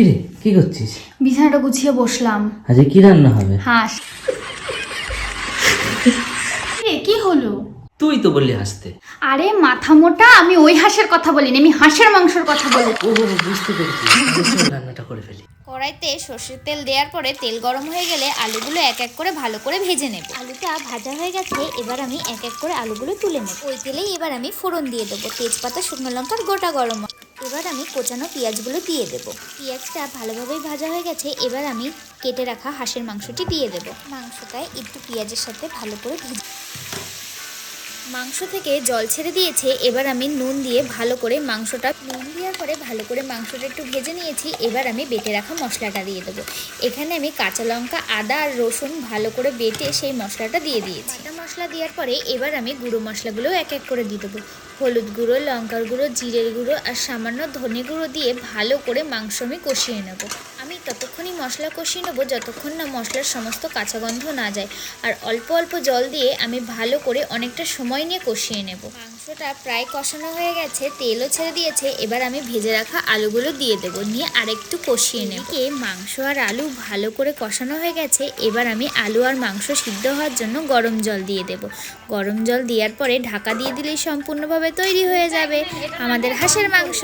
কিরে কি করছিস? বিছানাটা গুছিয়ে বসলাম। আজকে কি রান্না হবে? হাঁস। কি হলো? তুই তো বললি হাসতে। আরে মাথা মোটা, আমি ওই হাঁসের কথা বলিনি, আমি হাঁসের মাংসের কথা বলি। ও বুঝতে পেরেছি, রান্নাটা করে ফেলি। কড়াইতে সর্ষের তেল দেওয়ার পরে তেল গরম হয়ে গেলে আলুগুলো এক এক করে ভালো করে ভেজে নেব। আলুটা ভাজা হয়ে গেছে, এবার আমি এক এক করে আলুগুলো তুলে নেব। ওই তেলেই এবার আমি ফোড়ন দিয়ে দেবো, তেজপাতা, শুকনো লঙ্কার গোটা গরম। এবার আমি কোচানো পেঁয়াজগুলো দিয়ে দেব। পেঁয়াজটা ভালোভাবেই ভাজা হয়ে গেছে, এবার আমি কেটে রাখা হাঁসের মাংসটি দিয়ে দেব। মাংসটায় একটু পেঁয়াজের সাথে ভালো করে ভেজে মাংস থেকে জল ছেড়ে দিয়েছে, এবার আমি নুন দিয়ে ভালো করে নুন দেওয়ার পরে ভালো করে মাংসটা একটু ভেজে নিয়েছি। এবার আমি বেটে রাখা মশলাটা দিয়ে দেবো। এখানে আমি কাঁচা লঙ্কা, আদা আর রসুন ভালো করে বেটে সেই মশলাটা দিয়ে দিয়েছি। বাটা মশলা দেওয়ার পরে এবার আমি গুঁড়ো মশলাগুলোও এক এক করে দিয়ে দেবো। হলুদ গুঁড়ো, লঙ্কার গুঁড়ো, জিরের গুঁড়ো আর সামান্য ধনে গুঁড়ো দিয়ে ভালো করে মাংস আমি কষিয়ে নেব। আমি ততক্ষণই মশলা কষিয়ে নেবো যতক্ষণ না মশলার সমস্ত কাঁচা গন্ধ না যায়। আর অল্প অল্প জল দিয়ে আমি ভালো করে অনেকটা সময় নিয়ে কষিয়ে নেব। মাংসটা প্রায় কষানো হয়ে গেছে, তেলও ছেড়ে দিয়েছে, এবার আমি ভেজে রাখা আলুগুলো দিয়ে দেবো, নিয়ে আরেকটু কষিয়ে নেব। মাংস আর আলু ভালো করে কষানো হয়ে গেছে, এবার আমি আলু আর মাংস সিদ্ধ হওয়ার জন্য গরম জল দিয়ে দেব। গরম জল দেওয়ার পরে ঢাকা দিয়ে দিলেই সম্পূর্ণভাবে তৈরি হয়ে যাবে আমাদের হাঁসের মাংস।